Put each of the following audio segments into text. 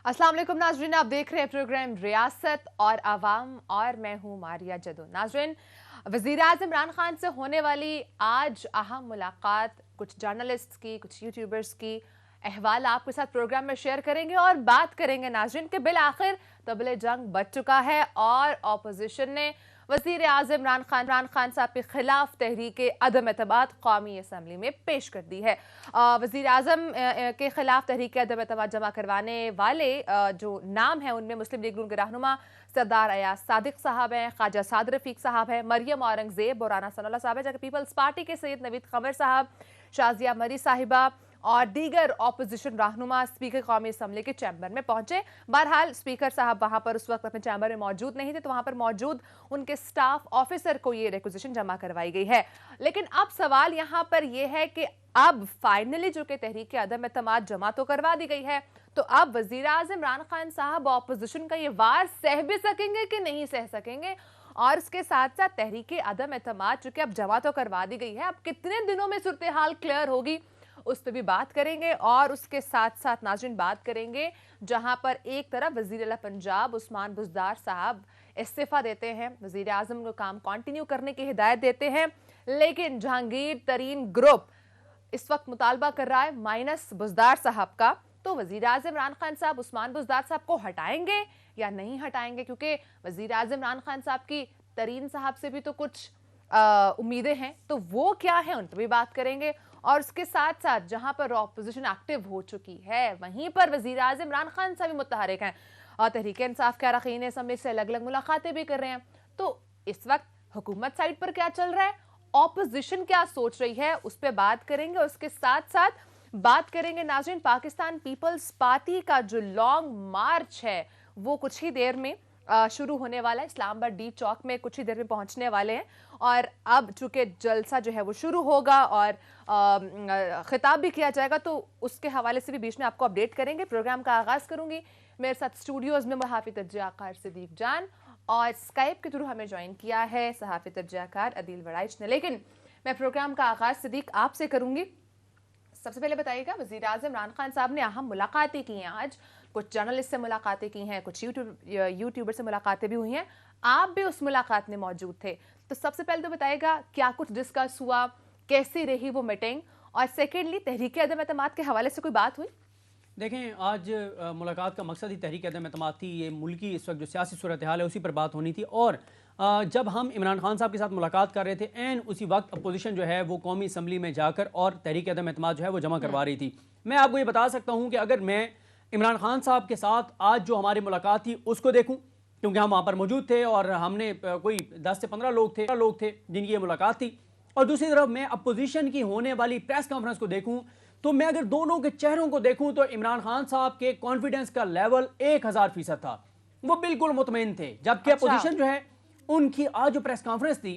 अस्सलाम वालेकुम नाजरीन, आप देख रहे हैं प्रोग्राम रियासत और आवाम और मैं हूं मारिया जदो। नाजरीन, वज़ीर आज़म इमरान खान से होने वाली आज अहम मुलाकात कुछ जर्नलिस्ट की, कुछ यूट्यूबर्स की अहवाल आपके साथ प्रोग्राम में शेयर करेंगे और बात करेंगे नाजरीन के बिल आखिर तबले जंग बच चुका है और ऑपोजिशन ने वज़ीर आज़म इमरान खान साहब के खिलाफ तहरीक अदम एतमाद कौमी असम्बली में पेश कर दी है। वज़ीर आज़म के खिलाफ तहरीक अदम एतमाद जमा करवाने वाले जो नाम है उनमें मुस्लिम लीग नून के रहनुमा सरदार अयाज सादिक साहब हैं, ख्वाजा साद रफीक साहब हैं, मरियम औरंगजेब और राना सनाउल्लाह साहब हैं, जबकि पीपल्स पार्टी के सैयद नवीद कमर साहब, शाजिया मरी साहिबा और दीगर ऑपोजिशन रहनुमा स्पीकर कौमी असम्बली के चैम्बर में पहुंचे। बहरहाल स्पीकर साहब वहां पर उस वक्त अपने चैम्बर में मौजूद नहीं थे, तो वहां पर मौजूद उनके स्टाफ ऑफिसर को ये रिक्वेजिशन जमा करवाई गई है। लेकिन अब सवाल यहां पर यह है कि अब फाइनली जो कि तहरीक अदम एतमाद जमा तो करवा दी गई है, तो अब वजीर आज़म इमरान खान साहब ऑपोजिशन का ये वार सह भी सकेंगे कि नहीं सह सकेंगे, और इसके साथ साथ तहरीक अदम एतमाद चूंकि अब जमा तो करवा दी गई है, अब कितने दिनों में सूरत हाल क्लियर होगी उस पर भी बात करेंगे। और उसके साथ साथ नाज़रीन बात करेंगे जहां पर एक तरफ वज़ीर आला पंजाब उस्मान बुज़दार साहब इस्तीफा देते हैं, वज़ीर आज़म को काम कंटिन्यू करने की हिदायत देते हैं, लेकिन जहांगीर तरीन ग्रुप इस वक्त मुतालबा कर रहा है माइनस बुज़दार साहब का। तो वज़ीर आज़म इमरान खान साहब उस्मान बुज़दार साहब को हटाएंगे या नहीं हटाएंगे, क्योंकि वज़ीर आज़म इमरान खान साहब की तरीन साहब से भी तो कुछ उम्मीदें हैं, तो वो क्या है उन पर भी बात करेंगे। और उसके साथ साथ जहां पर ऑपोजिशन एक्टिव हो चुकी है, वहीं पर वज़ीर आज़म इमरान खान साहब भी मुतहरिक हैं और तहरीक इंसाफ के अरकान असम्बली से अलग अलग मुलाकातें भी कर रहे हैं। तो इस वक्त हुकूमत साइड पर क्या चल रहा है, ऑपोजिशन क्या सोच रही है, उस पर बात करेंगे। उसके साथ साथ बात करेंगे नाज़रीन पाकिस्तान पीपल्स पार्टी का जो लॉन्ग मार्च है वो कुछ ही देर में शुरू होने वाला है। इस्लामाबाद डी चौक में कुछ ही देर में पहुंचने वाले हैं और अब चूंकि जलसा जो है वो शुरू होगा और खिताब भी किया जाएगा, तो उसके हवाले से भी बीच में आपको अपडेट करेंगे। प्रोग्राम का आगाज करूंगी मेरे साथ स्टूडियोज में मुहाफिज तर्जियाकार सिद्दीक जान और स्काइप के थ्रू हमें ज्वाइन किया है सहाफी तर्जियाकार अदील वड़ाइच ने। लेकिन मैं प्रोग्राम का आगाज सिद्दीक आपसे करूंगी। सबसे पहले बताइएगा, वज़ीर आज़म इमरान खान साहब ने अहम मुलाकातें की हैं, आज कुछ जर्नलिस्ट से मुलाकातें की हैं, कुछ यूट्यूबर से मुलाकातें भी हुई हैं, आप भी उस मुलाकात में मौजूद थे। तो सबसे पहले तो बताइएगा क्या कुछ डिस्कस हुआ, कैसी रही वो मीटिंग, और सेकेंडली तहरीक अदम एतमाद के हवाले से कोई बात हुई? देखें, आज मुलाकात का मकसद ही तहरीक अदम एतमाद थी। ये मुल्की इस वक्त जो सियासी सूरत हाल है उसी पर बात होनी थी। और जब हम इमरान खान साहब के साथ मुलाकात कर रहे थे, एन उसी वक्त अपोजिशन जो है वो कौमी असम्बली में जाकर और तहरीक अदम एतमाद जो है वो जमा करवा रही थी। मैं आपको ये बता सकता हूँ कि अगर मैं इमरान खान साहब के साथ आज जो हमारी मुलाकात थी उसको देखूँ, क्योंकि हम वहाँ पर मौजूद थे और हमने कोई 10 से 15 लोग थे जिनकी ये मुलाकात थी, और दूसरी तरफ मैं अपोजिशन की होने वाली प्रेस कॉन्फ्रेंस को देखूँ, तो मैं अगर दोनों के चेहरों को देखूं तो इमरान खान साहब के कॉन्फिडेंस का लेवल 1000% था, वो बिल्कुल मुतमईन थे। जबकि अपोजिशन जो है उनकी आज जो प्रेस कॉन्फ्रेंस थी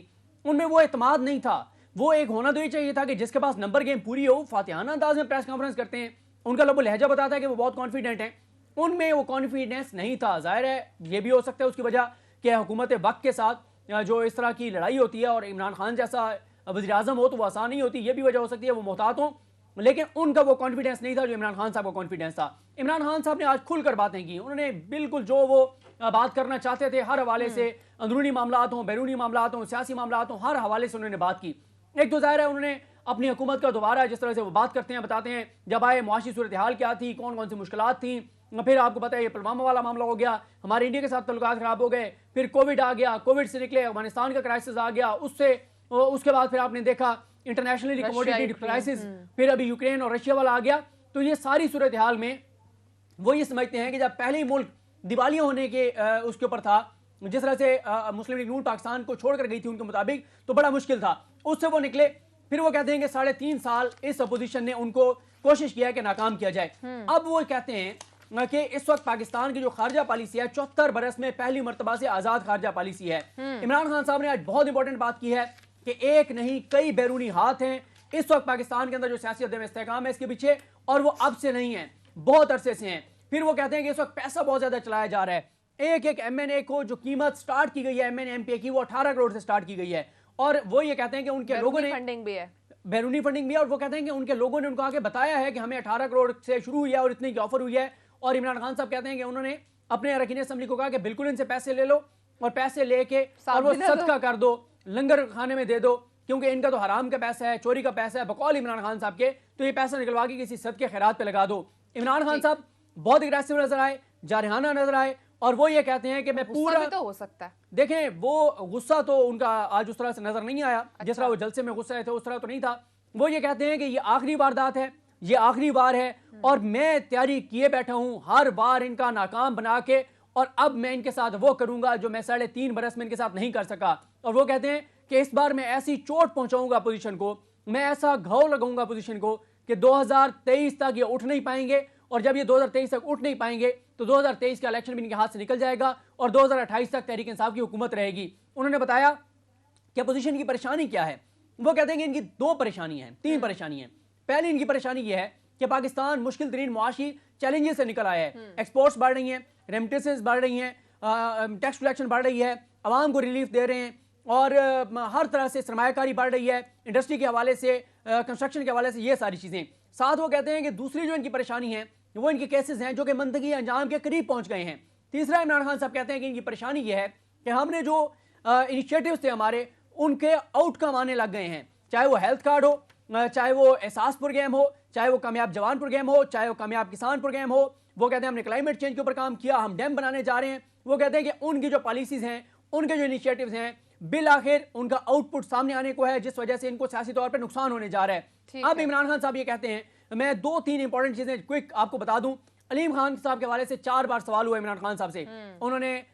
उनमें वो एतमाद नहीं था। वो एक होना तो ये चाहिए था कि जिसके पास नंबर गेम पूरी हो, फातिहाना अंदाज में प्रेस कॉन्फ्रेंस करते हैं, उनका लोग लहजा बताता है कि वो बहुत कॉन्फिडेंट हैं, उनमें वो कॉन्फिडेंस नहीं था। जाहिर है ये भी हो सकता है उसकी वजह कि हुकूमत वक्त के साथ जो इस तरह की लड़ाई होती है और इमरान खान जैसा वज़ीर आज़म हो तो वो आसान नहीं होती, ये भी वजह हो सकती है, वो मोहतात हो, लेकिन उनका वो कॉन्फिडेंस नहीं था जो इमरान खान साहब का कॉन्फिडेंस था। इमरान खान साहब ने आज खुलकर बातें की, उन्होंने बिल्कुल जो वो बात करना चाहते थे हर हवाले से, अंदरूनी मामलात हों, बैरूनी मामलात हों, सियासी मामलात हों, हर हवाले से उन्होंने बात की। एक तो जाहिर है उन्होंने अपनी हुकूमत का दोबारा जिस तरह से वो बात करते हैं, बताते हैं जब आए मुआशी सूरत हाल क्या थी, कौन कौन सी मुश्किलात थी, फिर आपको पता है ये पुलवामा वाला मामला हो गया, हमारे इंडिया के साथ तल्लुकात खराब हो गए, फिर कोविड आ गया, कोविड से निकले अफगानिस्तान का क्राइसिस आ गया, उसके बाद फिर आपने देखा इंटरनेशनली कमोडिटी क्राइसिस, फिर अभी यूक्रेन और रशिया वाला आ गया। तो ये सारी सूरत हाल में वो ये समझते हैं कि जब पहले ही मुल्क दिवालिया होने के उसके ऊपर था, जिस तरह से मुस्लिम लीग नून पाकिस्तान को छोड़कर गई थी उनके मुताबिक, तो बड़ा मुश्किल था, उससे वो निकले। फिर वो कहते हैं कि 3.5 साल इस अपोजिशन ने उनको कोशिश किया कि नाकाम किया जाए। अब वो कहते हैं कि इस वक्त पाकिस्तान की जो खारजा पॉलिसी है 74 बरस में पहली मर्तबा से आजाद खारजा पॉलिसी है। इमरान खान साहब ने आज बहुत इंपॉर्टेंट बात की है कि एक नहीं कई बैरूनी हाथ हैं इस वक्त पाकिस्तान के अंदर जो सियासी अदम इस्तेहकाम है इसके पीछे, और वो अब से नहीं है, बहुत अरसे से हैं। फिर वो कहते हैं कि इस वक्त पैसा बहुत ज्यादा चलाया जा रहा है, एक MNA को जो कीमत स्टार्ट की गई है MNA MP की वो 18 करोड़ से स्टार्ट की गई है, और वो ये कहते हैं कि उनके लोगों ने फंडिंग भी है, बैरूनी फंडिंग भी है, और वो कहते हैं कि उनके लोगों ने उनको आगे बताया है कि हमें 18 करोड़ से शुरू हुई है और इतनी की ऑफर हुई है, और इमरान खान साहब कहते हैं कि उन्होंने अपने अरकान असम्बली को कहा कि बिल्कुल इनसे पैसे ले लो और पैसे लेके और वो सदका कर दो, लंगर खाने में दे दो, क्योंकि इनका तो हराम का पैसा है, चोरी का पैसा है बकौल इमरान खान साहब के, तो ये पैसा निकलवा के किसी सदके खैरात पे लगा दो। इमरान खान साहब बहुत अग्रेसिव नजर आए, जारहाना नजर आए, और वो ये कहते हैं कि मैं पूरा, तो हो सकता है, देखें वो गुस्सा तो उनका आज उस तरह से नजर नहीं आया, जिस तरह वो जलसे में गुस्सा थे उस तरह तो नहीं था। वो ये कहते हैं कि ये आखिरी वारदात है, ये आखिरी बार है, और मैं तैयारी किए बैठा हूं हर बार इनका नाकाम बना के, और अब मैं इनके साथ वो करूंगा जो मैं 3.5 बरस में इनके साथ नहीं कर सका। और वो कहते हैं कि इस बार मैं ऐसी चोट पहुंचाऊंगा अपोजिशन को, मैं ऐसा घाव लगाऊंगा अपोजिशन को कि 2023 तक ये उठ नहीं पाएंगे, और जब ये 2023 तक उठ नहीं पाएंगे तो 2023 का इलेक्शन भी इनके हाथ से निकल जाएगा और 2028 तक तहरीक इंसाफ की हुकूमत रहेगी। उन्होंने बताया कि अपोजिशन की परेशानी क्या है। वो कहते हैं कि इनकी 2 परेशानी है, 3 परेशानी है। पहली इनकी परेशानी यह है कि पाकिस्तान मुश्किल तरीन मुआशी चैलेंजेस से निकल आया है। एक्सपोर्ट्स बढ़ रही हैं, रेमिटेंसेस बढ़ रही हैं, टैक्स कलेक्शन बढ़ रही है, आवाम को रिलीफ दे रहे हैं, और हर तरह से सरमायाकारी बढ़ रही है, इंडस्ट्री के हवाले से, कंस्ट्रक्शन के हवाले से, ये सारी चीज़ें। साथ वो कहते हैं कि दूसरी जो इनकी परेशानी है वो इनके केसेस हैं जो कि मंतकी अंजाम के करीब पहुंच गए हैं। तीसरा, इमरान खान साहब कहते हैं कि इनकी परेशानी ये है कि हमने जो इनिशिएटिव्स थे हमारे, उनके आउटकम आने लग गए हैं, चाहे वो हेल्थ कार्ड हो, चाहे वो एहसास प्रोग्राम हो, चाहे वो कामयाब जवान प्रोग्राम हो, चाहे वो कामयाब किसान प्रोग्राम हो। वो कहते हैं हमने क्लाइमेट चेंज के ऊपर काम किया, हम डैम बनाने जा रहे हैं। वो कहते हैं कि उनकी जो पॉलिसीज हैं, उनके जो इनिशिएटिव्स हैं, बिल आखिर उनका आउटपुट सामने आने को है, जिस वजह से इनको सियासी तौर पर नुकसान होने जा रहा है। अब इमरान खान साहब ये कहते हैं, मैं 2-3 इंपॉर्टेंट चीजें क्विक आपको बता दूं। अलीम खान साहब के हवाले से 4 बार सवाल हुआ इमरान खान साहब से, उन्होंने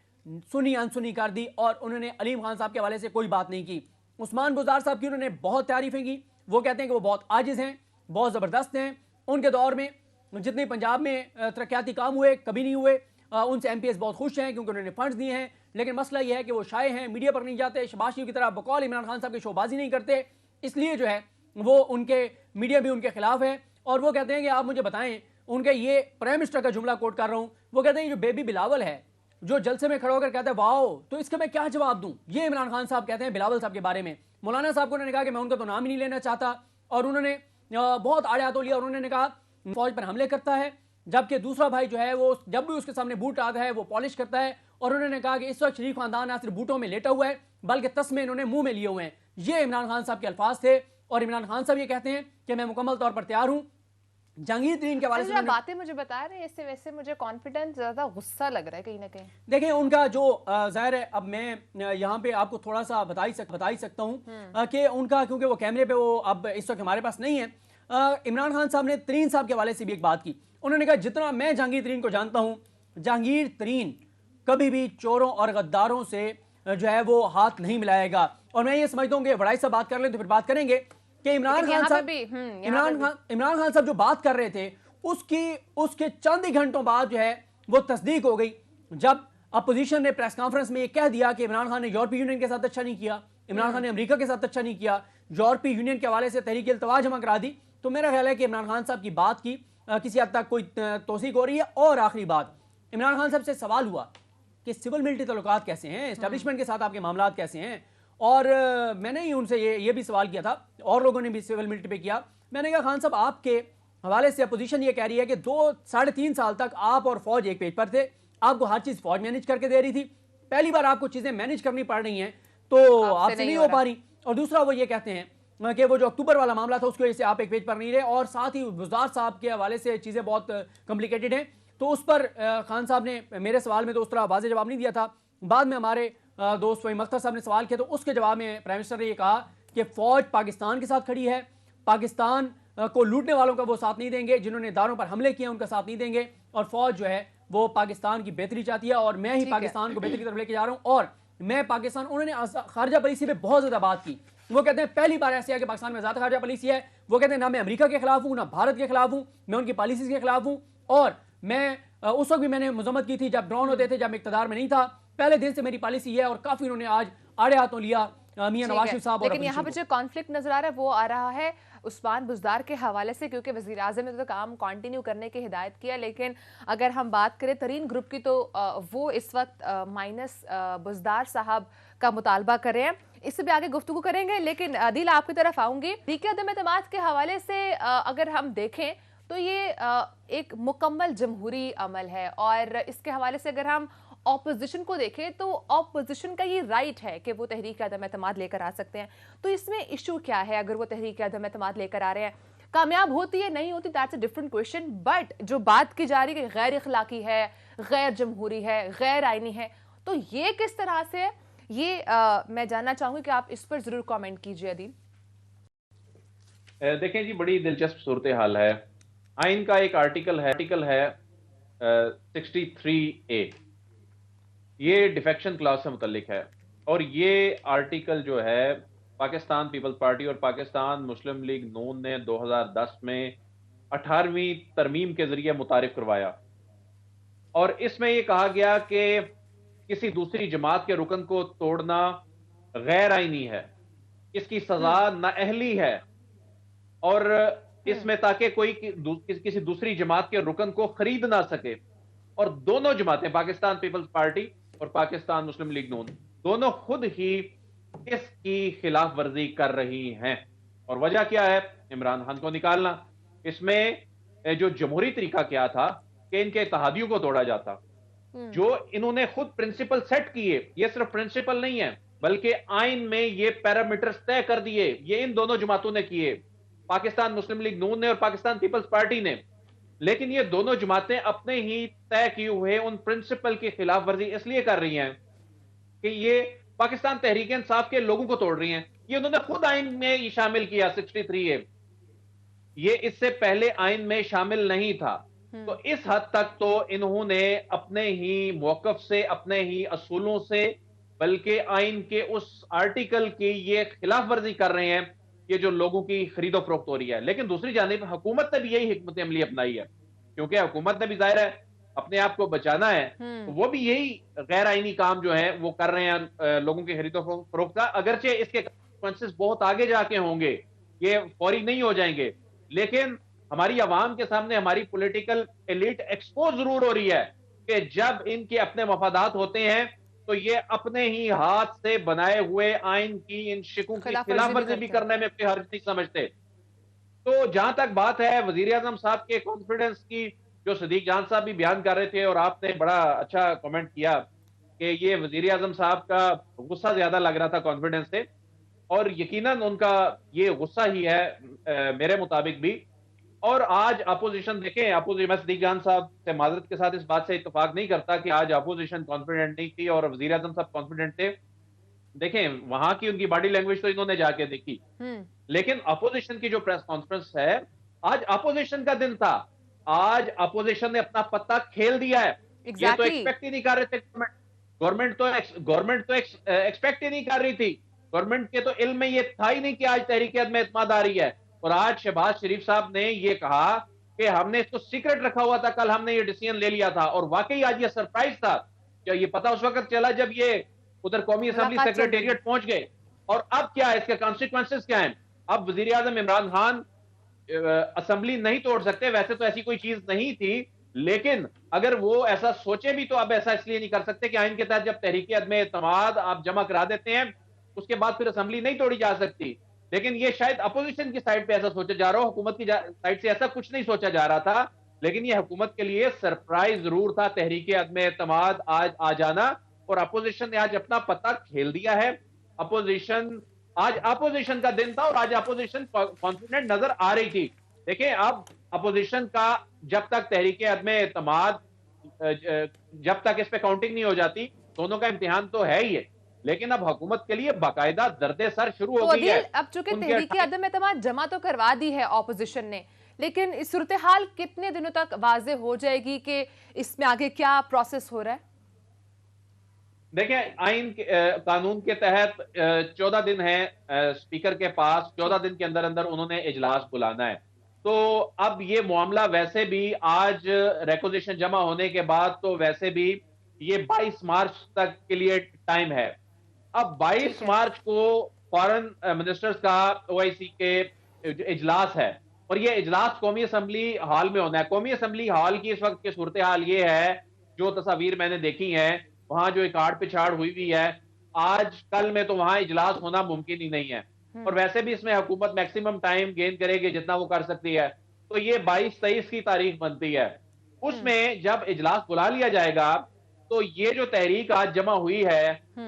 सुनी अनसुनी कर दी और उन्होंने अलीम खान साहब के हवाले से कोई बात नहीं की। उस्मान बुज़दार साहब की उन्होंने बहुत तारीफें की। वो कहते हैं कि वो बहुत आजिज हैं, बहुत ज़बरदस्त हैं, उनके दौर में जितने पंजाब में तरक्याती काम हुए कभी नहीं हुए। उनसे MPs बहुत खुश हैं क्योंकि उन्होंने फंड्स दिए हैं, लेकिन मसला यह है कि वो शाये हैं, मीडिया पर नहीं जाते, शहबाज शरीफ की तरह बकौल इमरान खान साहब की शोबाजी नहीं करते, इसलिए जो है वो उनके मीडिया भी उनके खिलाफ है। और वो कहते हैं कि आप मुझे बताएं, उनके ये प्राइम मिनिस्टर का जुमला कोट कर रहा हूं, वो कहते हैं जो बेबी बिलावल है जो जलसे में खड़ा होकर कहता है वाओ, तो इसका मैं क्या जवाब दूं। ये इमरान खान साहब कहते हैं बिलावल साहब के बारे में। मौलाना साहब को उन्होंने कहा कि मैं उनका तो नाम ही नहीं लेना चाहता, और उन्होंने बहुत आड़े हाथों लिया और उन्होंने कहा फौज पर हमले करता है, जबकि दूसरा भाई जो है वो जब भी उसके सामने बूट आता है वो पॉलिश करता है। और उन्होंने कहा कि इस वक्त शरीफ खानदान ना सिर्फ बूटों में लेटा हुआ है बल्कि तस्मे इन्होंने मुंह में लिए हुए हैं। ये इमरान खान साहब के अल्फाज थे, और इमरान खान साहब ये कहते हैं कि मैं मुकम्मल तौर पर तैयार हूं। जहांगीर तरीन के हवाले से बातें मुझे बता रहे हैं, इससे वैसे मुझे कॉन्फिडेंस ज्यादा गुस्सा लग रहा है कहीं ना कहीं। देखिए उनका जो जाहिर है, अब मैं यहाँ पे आपको थोड़ा सा बता ही सकता हूँ कि उनका, क्योंकि वो कैमरे पे वो अब इस वक्त हमारे पास नहीं है। इमरान खान साहब ने तरीन साहब के हवाले से भी एक बात की। उन्होंने कहा जितना मैं जहांगीर तरीन को जानता हूँ, जहांगीर तरीन कभी भी चोरों और गद्दारों से जो है वो हाथ नहीं मिलाएगा। और मैं ये समझता हूँ कि बड़ाई से बात कर लें तो फिर बात करेंगे कि इमरान खान साहब जो बात कर रहे थे उसके चंद ही घंटों बाद जो है वो तस्दीक हो गई, जब अपोजिशन ने प्रेस कॉन्फ्रेंस में ये कह दिया कि इमरान खान ने यूरोपीय यूनियन के साथ अच्छा नहीं किया, इमरान खान ने अमेरिका के साथ अच्छा नहीं किया, यूरोपीय यूनियन के हवाले से तहरीक इल्तवा जमा करा दी। तो मेरा ख्याल है कि इमरान खान साहब की बात की किसी हद तक कोई तौसीक हो रही है। और आखिरी बात, इमरान खान साहब से सवाल हुआ कि सिविल मिलिट्री तल्लुकात कैसे हैं, एस्टेब्लिशमेंट के साथ आपके मामला कैसे हैं। और मैंने ही उनसे ये भी सवाल किया था, और लोगों ने भी सिविल मिलिट्री पे किया। मैंने कहा खान साहब आपके हवाले से अपोजिशन ये कह रही है कि 2-3.5 साल तक आप और फौज एक पेज पर थे, आपको हर चीज फौज मैनेज करके दे रही थी, पहली बार आपको चीजें मैनेज करनी पड़ रही हैं तो आपसे नहीं हो पा रही। और दूसरा वो ये कहते हैं कि वो जो अक्टूबर वाला मामला था उसकी वजह से आप एक पेज पर नहीं रहे, और साथ ही बुज़दार साहब के हवाले से चीजें बहुत कॉम्प्लिकेटेड हैं। तो उस पर खान साहब ने मेरे सवाल में तो उस तरह वाज़ेह जवाब नहीं दिया था। बाद में हमारे दोस्त वहीम अख्तर साहब ने सवाल किया तो उसके जवाब में प्राइम मिनिस्टर ने ये कहा कि फौज पाकिस्तान के साथ खड़ी है, पाकिस्तान को लूटने वालों का वो साथ नहीं देंगे, जिन्होंने इदारों पर हमले किए उनका साथ नहीं देंगे, और फौज जो है वो पाकिस्तान की बेहतरी चाहती है, और मैं ही पाकिस्तान को बेहतरी की तरफ लेके जा रहा हूँ। और मैं पाकिस्तान, उन्होंने खारजा पॉलिसी पे बहुत ज्यादा बात की। वो कहते हैं पहली बार ऐसे है कि पाकिस्तान में ज्यादा खारजा पॉलिसी है। वो कहते हैं ना मैं अमेरिका के खिलाफ हूँ ना भारत के खिलाफ हूँ, मैं उनकी पॉलिसी के खिलाफ हूँ। और मैं उस वक्त भी मैंने मजम्मत की थी जब ड्रोन होते थे, जब मैं इक़्तिदार में नहीं था। पहले दिन से मेरी पॉलिसी है, और काफी उन्होंने आज आड़े हाथों लिया मियां नवाज शरीफ साहब। लेकिन यहाँ पे जो कॉन्फ्लिक्ट नजर आ रहा है वो आ रहा है उस्मान बुज़दार के हवाले से, क्योंकि वज़ीर आज़म ने तो काम कंटिन्यू करने की हिदायत किया, लेकिन अगर हम बात करें तरीन ग्रुप की तो वो इस वक्त माइनस बुज़दार साहब का मुतालबा कर रहे हैं। इससे भी आगे गुफ्तगू करेंगे, लेकिन दिल आपकी तरफ आऊंगी। तहरीक अदम एतमाद के हवाले से अगर हम देखें तो ये एक मुकम्मल जमहूरी अमल है और इसके हवाले से अगर हम ऑपोजिशन को देखें तो ऑपोजिशन का ये राइट है कि वो तहरीक अदम एतमाद लेकर आ सकते हैं। तो इसमें इशू क्या है? अगर वो तहरीक अदम एतमाद लेकर आ रहे हैं, कामयाब होती है नहीं होती, that's a different question, but जो बात की जा रही है गैर इखलाकी है, गैर जमहूरी है, गैर आईनी है, तो ये किस तरह से है? ये मैं जानना चाहूंगी कि आप इस पर जरूर कमेंट कीजिए अदील। देखें जी, बड़ी दिलचस्प सूरत हाल है। आइन का एक आर्टिकल है 63A, ये डिफेक्शन क्लास से मुतल्लिक है। और ये आर्टिकल जो है पाकिस्तान पीपल्स पार्टी और पाकिस्तान मुस्लिम लीग नून ने 2010 में 18वीं तरमीम के जरिए मुतारिफ करवाया। और इसमें यह कहा गया कि किसी दूसरी जमात के रुकन को तोड़ना गैर आईनी है, इसकी सजा नाअहली है, और इसमें ताकि कोई किसी दूसरी जमात के रुकन को खरीद ना सके। और दोनों जमातें, पाकिस्तान पीपल्स पार्टी और पाकिस्तान मुस्लिम लीग नून, दोनों खुद ही इसकी खिलाफ वर्जी कर रही हैं। और वजह क्या है? इमरान खान को निकालना। इसमें जो जमहूरी तरीका क्या था कि इनके इत्तेहादियों को तोड़ा जाता, जो इन्होंने खुद प्रिंसिपल सेट किए। ये सिर्फ प्रिंसिपल नहीं है बल्कि आइन में ये पैरामीटर्स तय कर दिए, ये इन दोनों जमातों ने किए, पाकिस्तान मुस्लिम लीग नून ने और पाकिस्तान पीपल्स पार्टी ने। लेकिन ये दोनों जमातें अपने ही तय किए हुए उन प्रिंसिपल की खिलाफ वर्जी इसलिए कर रही हैं कि ये पाकिस्तान तहरीक इंसाफ के लोगों को तोड़ रही हैं। ये उन्होंने खुद आइन में ये शामिल किया 63A, ये इससे पहले आइन में शामिल नहीं था। तो इस हद तक तो इन्होंने अपने ही मौकफ से, अपने ही असूलों से, बल्कि आइन के उस आर्टिकल की ये खिलाफ वर्जी कर रहे हैं, ये जो लोगों की खरीदो फरोख्त हो रही है। लेकिन दूसरी जानिब हुकूमत ने भी यही हिकमत अमली अपनाई है, क्योंकि हुकूमत ने भी जाहिर है अपने आप को बचाना है, तो वो भी यही गैर आईनी काम जो है वो कर रहे हैं लोगों की खरीदो फरोख्त का। अगरचे इसके कॉन्सिक्वेंसेस बहुत आगे जाके होंगे, ये फौरी नहीं हो जाएंगे, लेकिन हमारी आवाम के सामने हमारी पॉलिटिकल एलिट एक्सपोज जरूर हो रही है कि जब इनके अपने मफादात होते हैं तो ये अपने ही हाथ से बनाए हुए आइन की इन शिकों की खिलाफ वर्जी भी करने में कोई हर्ज नहीं समझते। तो जहां तक बात है वजीर आजम साहब के कॉन्फिडेंस की, जो सदीक जान साहब भी बयान कर रहे थे और आपने बड़ा अच्छा कमेंट किया कि ये वजीर आजम साहब का गुस्सा ज्यादा लग रहा था कॉन्फिडेंस से, और यकीनन उनका ये गुस्सा ही है मेरे मुताबिक भी। और आज अपोजिशन देखें, अपोजिशन, मैं सदीक जान साहब से माजरत के साथ इस बात से इत्तेफाक नहीं करता कि आज अपोजिशन कॉन्फिडेंट नहीं थी और वजीर आजम साहब कॉन्फिडेंट थे। देखें वहां की उनकी बॉडी लैंग्वेज तो इन्होंने जाके देखी, लेकिन अपोजिशन की जो प्रेस कॉन्फ्रेंस है, आज अपोजिशन का दिन था, आज अपोजिशन ने अपना पत्ता खेल दिया है। ये तो एक्सपेक्ट ही नहीं कर रहे थे, गवर्नमेंट तो एक्सपेक्ट ही नहीं कर रही थी, गवर्नमेंट के तो इल्म में ये था ही नहीं कि आज तहरीक अदम एतमाद आ रही है। और आज शहबाज शरीफ साहब ने ये कहा कि हमने इसको सीक्रेट रखा हुआ था, कल हमने ये डिसीजन ले लिया था, और वाकई आज ये सरप्राइज था। क्या ये पता उस वक्त चला जब ये उधर कौमी असेंबली सेक्रेटेरिएट पहुंच गए? और अब क्या है, इसके कॉन्सिक्वेंसेस क्या है? अब वजीर आजम इमरान खान असेंबली नहीं तोड़ सकते, वैसे तो ऐसी कोई चीज नहीं थी, लेकिन अगर वो ऐसा सोचे भी तो अब ऐसा इसलिए नहीं कर सकते कि आइन के तहत जब तहरीक अदम एतमाद आप जमा करा देते हैं उसके बाद फिर असेंबली नहीं तोड़ी जा सकती। लेकिन ये शायद अपोजिशन की साइड पे ऐसा सोचा जा रहा हो, हुकूमत की साइड से ऐसा कुछ नहीं सोचा जा रहा था, लेकिन ये हुकूमत के लिए सरप्राइज जरूर था तहरीक अदम एतमाद आज आ जाना। और अपोजिशन ने आज अपना पत्ता खेल दिया है। आज अपोजिशन का दिन था और आज अपोजिशन कॉन्फिडेंट नजर आ रही थी। देखिए अब अपोजिशन का जब तक तहरीक अदम एतमाद, जब तक इस पे काउंटिंग नहीं हो जाती, दोनों का इम्तिहान तो है ही है, लेकिन अब हुकूमत के लिए बाकायदा दर्दे सर शुरू हो गई है। अब चूंकि तहरीक अदम एतमाद जमा तो करवा दी है ऑपोजिशन ने, लेकिन इस सूरत हाल कितने दिनों तक वाजे हो जाएगी कि इसमें आगे क्या प्रोसेस हो रहा है? देखें आइन कानून के तहत 14 दिन है स्पीकर के पास, 14 दिन के अंदर अंदर उन्होंने इजलास बुलाना है। तो अब ये मामला वैसे भी आज रेक्विजिशन जमा होने के बाद तो वैसे भी ये 22 मार्च तक के लिए टाइम है। अब 22 मार्च को फॉरेन मिनिस्टर्स का OIC के इजलास है और ये इजलास कौमी असेंबली हॉल में होना है। कौमी असेंबली हॉल की इस वक्त की सूरत हाल ये है, जो तस्वीर मैंने देखी है, वहां जो एक आड़ पिछाड़ हुई हुई है, आज कल में तो वहां इजलास होना मुमकिन ही नहीं है। और वैसे भी इसमें हुकूमत मैक्सिमम टाइम गेन करेगी जितना वो कर सकती है। तो ये 22-23 की तारीख बनती है। उसमें जब इजलास बुला लिया जाएगा तो ये जो तहरीक आज जमा हुई है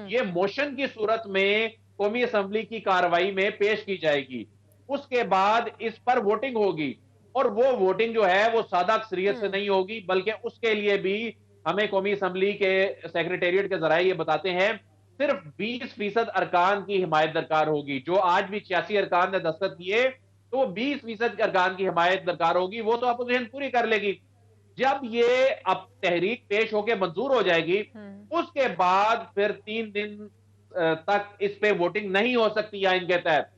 ये मोशन की सूरत में कौमी असम्बली की कार्रवाई में पेश की जाएगी। उसके बाद इस पर वोटिंग होगी और वो वोटिंग जो है वो सादा अक्सरियत से नहीं होगी, बल्कि उसके लिए भी हमें कौमी असम्बली के सेक्रेटेरिएट के जराए ये बताते हैं सिर्फ 20% अरकान की हिमायत दरकार होगी। जो आज भी 86 अरकान ने दस्तखत किए तो वो 20% अरकान की हिमायत दरकार होगी, वो तो अपोजिशन पूरी कर लेगी। जब ये अब तहरीक पेश होकर मंजूर हो जाएगी उसके बाद फिर 3 दिन तक इस पे वोटिंग नहीं हो सकती आइन के तहत।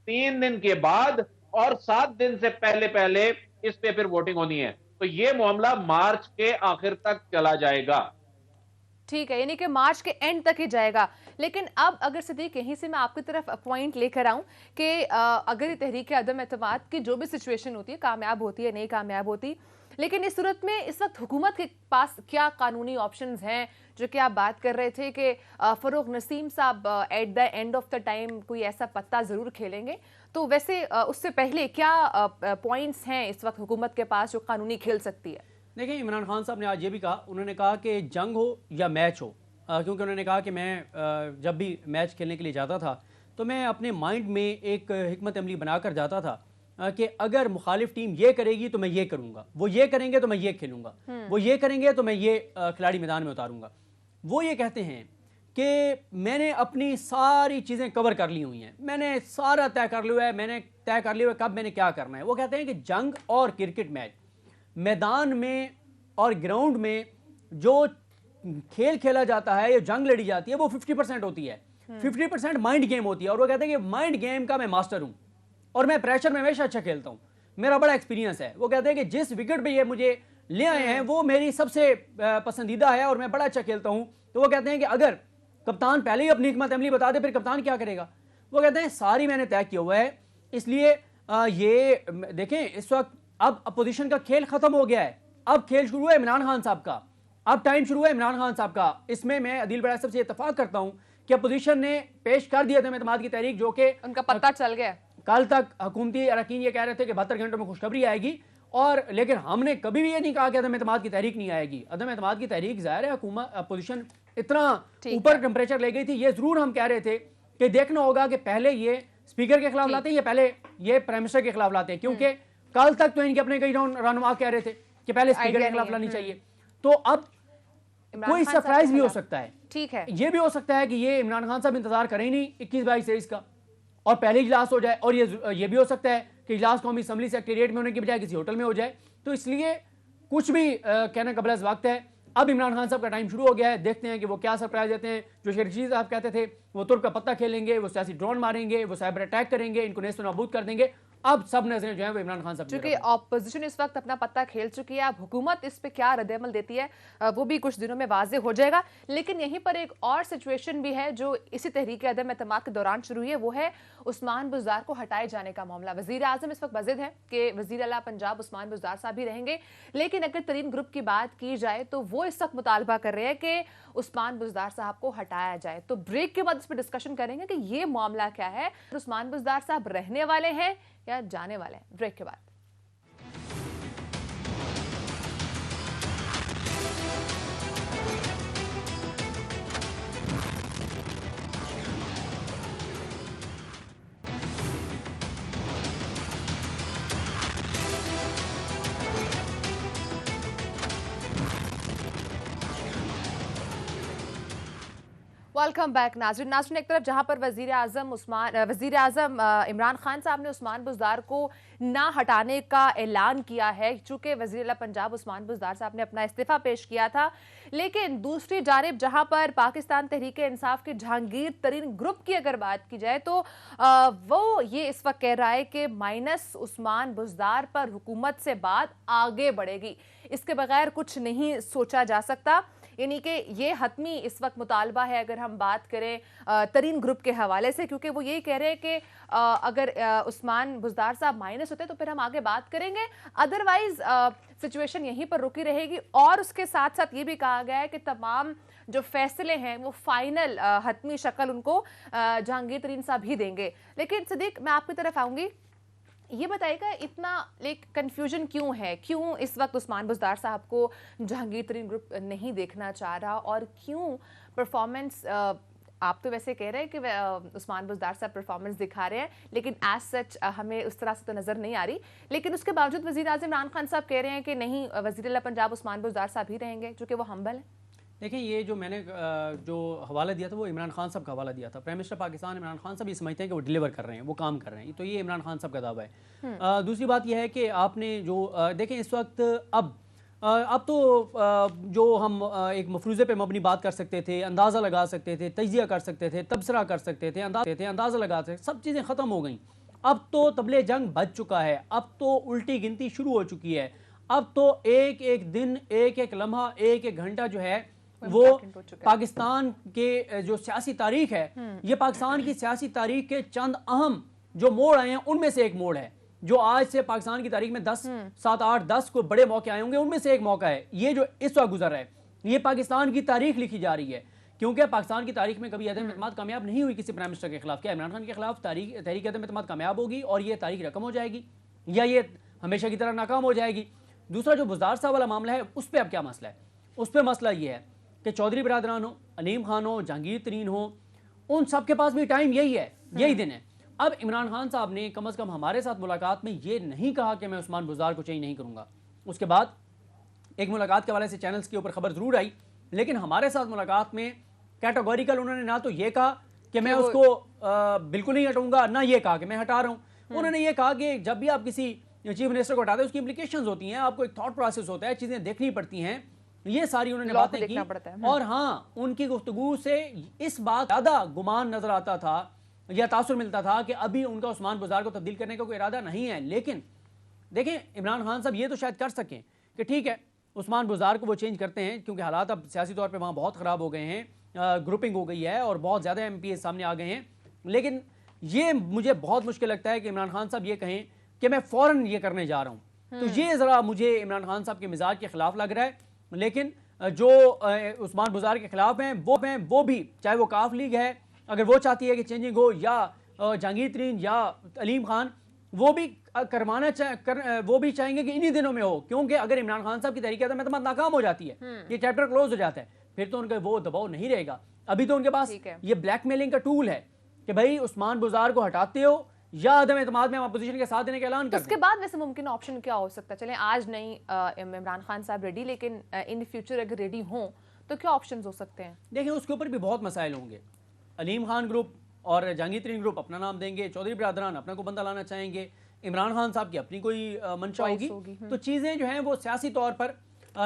3 दिन के बाद और 7 दिन से पहले पहले इस पे फिर वोटिंग होनी है। तो ये मामला मार्च के आखिर तक चला जाएगा। ठीक है, यानी कि मार्च के एंड तक ही जाएगा। लेकिन अब अगर सिद्दीक यहीं से मैं आपकी तरफ पॉइंट लेकर आऊं कि अगर ये तहरीक अदम एतमाद की जो भी सिचुएशन होती है, कामयाब होती है नहीं कामयाब होती, लेकिन इस सूरत में इस वक्त हुकूमत के पास क्या कानूनी ऑप्शंस हैं, जो कि आप बात कर रहे थे कि फरूक नसीम साहब at the end of the time कोई ऐसा पत्ता ज़रूर खेलेंगे, तो वैसे उससे पहले क्या पॉइंट्स हैं इस वक्त हुकूमत के पास जो कानूनी खेल सकती है? देखिए, इमरान खान साहब ने आज ये भी कहा, उन्होंने कहा कि जंग हो या मैच हो, क्योंकि उन्होंने कहा कि मैं जब भी मैच खेलने के लिए जाता था तो मैं अपने माइंड में एक हिकमत अमली बनाकर जाता था कि अगर मुखालिफ टीम ये करेगी तो मैं ये करूँगा, वो ये करेंगे तो मैं ये खेलूँगा, वो ये करेंगे तो मैं ये खिलाड़ी मैदान में उतारूँगा। वो ये कहते हैं कि मैंने अपनी सारी चीज़ें कवर कर ली हुई हैं, मैंने सारा तय कर लिया है, मैंने तय कर लिया है कब मैंने क्या करना है। वो कहते हैं कि जंग और क्रिकेट मैच मैदान में और ग्राउंड में जो खेल खेला जाता है या जंग लड़ी जाती है वो 50% होती है, 50% माइंड गेम होती है। और वो कहते हैं कि माइंड गेम का मैं मास्टर हूं और मैं प्रेशर में हमेशा अच्छा खेलता हूं, मेरा बड़ा एक्सपीरियंस है। वो कहते हैं कि जिस विकेट पे ये मुझे ले आए हैं वो मेरी सबसे पसंदीदा है और मैं बड़ा अच्छा खेलता हूं। तो वो कहते हैं कि अगर कप्तान पहले ही अपनी हिकमत अमली बता दे फिर कप्तान क्या करेगा। वो कहते हैं सारी मैंने तय किया हुआ है, इसलिए ये देखें इस वक्त अब अपोजिशन का खेल खत्म हो गया है, अब खेल शुरू है इमरान खान साहब का, अब टाइम शुरू है इमरान खान साहब का। इसमें मैं अदील बड़ा साहब से इत्तेफाक करता हूं कि अपोजिशन ने पेश कर दिया था एतमाद की तहरीक, जो कि उनका पत्ता चल गया। कल तक हुकूमती अरकान ये कह रहे थे कि 72 घंटों में खुशखबरी आएगी, और लेकिन हमने कभी भी ये नहीं कहा कि अदम एतमाद की तहरीक नहीं आएगी। अदम एतमाद की तहरीक ज़ाहिर है हुकूमत अपोजिशन इतना ऊपर टेम्परेचर ले गई थी, ये जरूर हम कह रहे थे कि देखना होगा कि पहले ये स्पीकर के खिलाफ लाते हैं या पहले ये प्राइम मिनिस्टर के खिलाफ लाते हैं, क्योंकि कल तक तो इनके अपने कई रहनुमा कह रहे थे कि पहले स्पीकर के खिलाफ लानी चाहिए। तो अब कोई सरप्राइज भी हो सकता है, ठीक है, ये भी हो सकता है कि ये इमरान खान साहब इंतजार करें ही नहीं 21-22-23 का और पहले इजलास हो जाए, और ये भी हो सकता है कि इजलास कौमी असम्बली सेक्रेटेरिएट में होने की बजाय किसी होटल में हो जाए। तो इसलिए कुछ भी कहना कबल वक्त है। अब इमरान खान साहब का टाइम शुरू हो गया है, देखते हैं कि वो क्या सरप्राइज देते हैं। जो शेख रशीद साहब कहते थे वो तुर्क का पत्ता खेलेंगे, वो सियासी ड्रोन मारेंगे, वो साइबर अटैक करेंगे, इनको नेस्त नाबूद कर देंगे। अब सब नजरें जो है वो इमरान खान साहब, क्योंकि ऑपोजिशन इस वक्त अपना पत्ता खेल चुकी है, अब हुकूमत इस पे क्या रद्द-ए-अमल देती है वो भी कुछ दिनों में वाज़ेह हो जाएगा। लेकिन यहीं पर एक और सिचुएशन भी है जो इसी तहरीक अदम एतमाद के दौरान शुरू हुई है, वो है उस्मान बुज़दार को हटाए जाने का मामला। वज़ीर आज़म इस वक्त वज़ीद है कि वज़ीर आला पंजाब उस्मान बुज़दार साहब ही रहेंगे, लेकिन अगर तरीन ग्रुप की बात की जाए तो वो इस वक्त मुतालबा कर रहे हैं कि उस्मान बुज़दार साहब को हटाया जाए। तो ब्रेक के बाद इस पर डिस्कशन करेंगे कि ये मामला क्या है, उस्मान बुज़दार साहब रहने वाले हैं या जाने वाले हैं। ब्रेक के बाद वेलकम बैक। नाज़रीन एक तरफ जहां पर वज़ीर आज़म इमरान खान साहब ने उस्मान बुज़दार को ना हटाने का ऐलान किया है, चूंकि वज़ीर आला पंजाब उस्मान बुज़दार साहब ने अपना इस्तीफ़ा पेश किया था। लेकिन दूसरी जानिब जहां पर पाकिस्तान तहरीक इंसाफ के जहांगीर तरीन ग्रुप की अगर बात की जाए तो वो ये इस वक्त कह रहा है कि माइनस उस्मान बुज़दार पर हुकूमत से बात आगे बढ़ेगी, इसके बगैर कुछ नहीं सोचा जा सकता। यानी कि ये हतमी इस वक्त मुतालबा है अगर हम बात करें तरीन ग्रुप के हवाले से, क्योंकि वो यही कह रहे हैं कि अगर उस्मान बुज़दार साहब माइनस होते तो फिर हम आगे बात करेंगे, अदरवाइज सिचुएशन यहीं पर रुकी रहेगी। और उसके साथ साथ ये भी कहा गया है कि तमाम जो फैसले हैं वो फाइनल हतमी शक्ल उनको जहांगीर तरीन साहब ही देंगे। लेकिन सिद्दीक, मैं आपकी तरफ आऊँगी ये बताइएगा इतना लाइक कंफ्यूजन क्यों है, क्यों इस वक्त उस्मान बुज़दार साहब को जहांगीर तरीन ग्रुप नहीं देखना चाह रहा, और क्यों परफॉर्मेंस, आप तो वैसे कह रहे हैं कि उस्मान बुज़दार साहब परफॉर्मेंस दिखा रहे हैं, लेकिन एज सच हमें उस तरह से तो नज़र नहीं आ रही, लेकिन उसके बावजूद वज़ीर आज़म इमरान खान साहब कह रहे हैं कि नहीं, वज़ीर आला पंजाब उस्मान बुज़दार साहब ही रहेंगे, चूँकि वो हम्बल हैं। देखिए, ये जो मैंने जो हवाला दिया था वो इमरान खान साहब का हवाला दिया था। प्राइम मिनिस्टर पाकिस्तान इमरान खान साहब ये समझते हैं कि वो डिलीवर कर रहे हैं, वो काम कर रहे हैं, तो ये इमरान खान साहब का दावा है। दूसरी बात यह है कि आपने जो देखें इस वक्त अब तो जो हम एक मफरूज़े पे मबनी बात कर सकते थे, अंदाज़ा लगा सकते थे, तजिया कर सकते थे, तबसरा कर सकते थे, अंदाज़ा लगा सकते, सब चीज़ें ख़त्म हो गई। अब तो तबले जंग बज चुका है, अब तो उल्टी गिनती शुरू हो चुकी है। अब तो एक एक दिन, एक एक लम्हा, एक एक घंटा जो है वो पाकिस्तान के जो सियासी तारीख है, ये पाकिस्तान की सियासी तारीख के चंद अहम जो मोड़ आए हैं उनमें से एक मोड़ है, जो आज से पाकिस्तान की तारीख में 10, 7, 8, 10 को बड़े मौके आए होंगे, उनमें से एक मौका है ये जो इस वक्त गुजर रहा है। ये पाकिस्तान की तारीख लिखी जा रही है, क्योंकि पाकिस्तान की तारीख में कभी अदम एतमाद कामयाब नहीं हुई किसी प्राइम मिनिस्टर के खिलाफ। क्या इमरान खान के खिलाफ तहरीक अदम एतमाद कामयाब होगी और ये तारीख रकम हो जाएगी, या ये हमेशा की तरह नाकाम हो जाएगी? दूसरा जो बुज़दार साहब वाला मामला है, उस पर अब क्या मसला है? उस पर मसला ये है कि चौधरी बिरादरान हो, अलीम खान हो, जहांगीर तरीन हो, उन सब के पास भी टाइम यही है, यही दिन है। अब इमरान खान साहब ने कम से कम हमारे साथ मुलाकात में ये नहीं कहा कि मैं उस्मान बुज़दार को चेंज नहीं करूंगा। उसके बाद एक मुलाकात के हवाले से चैनल्स के ऊपर खबर जरूर आई, लेकिन हमारे साथ मुलाकात में कैटेगोरिकल उन्होंने ना तो ये कहा कि मैं उसको बिल्कुल नहीं हटाऊंगा, ना ये कहा कि मैं हटा रहा हूं। उन्होंने ये कहा कि जब भी आप किसी चीफ मिनिस्टर को हटाते हैं उसकी इम्प्लीकेशंस होती हैं, आपको एक थॉट प्रोसेस होता है, चीजें देखनी पड़ती हैं, ये सारी उन्होंने बातें की। और हाँ, उनकी गुफ्तगू से इस बात ज्यादा गुमान नजर आता था या तासुर मिलता था कि अभी उनका उस्मान बुज़दार को तब्दील करने का कोई इरादा नहीं है। लेकिन देखें, इमरान खान साहब ये तो शायद कर सकें कि ठीक है उस्मान बुज़दार को वो चेंज करते हैं, क्योंकि हालात अब सियासी तौर पर वहाँ बहुत ख़राब हो गए हैं, ग्रुपिंग हो गई है और बहुत ज़्यादा MP सामने आ गए हैं। लेकिन ये मुझे बहुत मुश्किल लगता है कि इमरान खान साहब ये कहें कि मैं फ़ौरन ये करने जा रहा हूँ, तो ये ज़रा मुझे इमरान खान साहब के मिजाज के खिलाफ लग रहा है। लेकिन जो उस्मान बुज़दार के खिलाफ हैं वो भी, चाहे वो काफ लीग है, अगर वो चाहती है कि चेंजिंग हो, या जहांगीर तरीन या अलीम खान, वो भी वो भी चाहेंगे कि इन्हीं दिनों में हो, क्योंकि अगर इमरान खान साहब की तहरीक अदम नाकाम हो जाती है, ये चैप्टर क्लोज हो जाता है, फिर तो उनका वो दबाव नहीं रहेगा। अभी तो उनके पास ये ब्लैकमेलिंग का टूल है कि भाई उस्मान बुज़दार को हटाते हो या अदम एतमाद में हम अपोजिशन के साथ देने का ऐलान करते हैं। उसके बाद वैसे मुमकिन ऑप्शन क्या हो सकता है? चलें आज नहीं इमरान खान साहब रेडी, लेकिन इन फ्यूचर अगर रेडी हों तो क्या ऑप्शंस हो सकते हैं? देखिए, उसके ऊपर भी बहुत मसाइल होंगे। अलीम खान ग्रुप और जहांगीर तरीन ग्रुप अपना नाम देंगे, चौधरी बिरादरान अपना को बंदा लाना चाहेंगे, इमरान खान साहब की अपनी कोई मंशा होगी। तो चीज़ें जो हैं वो सियासी तौर पर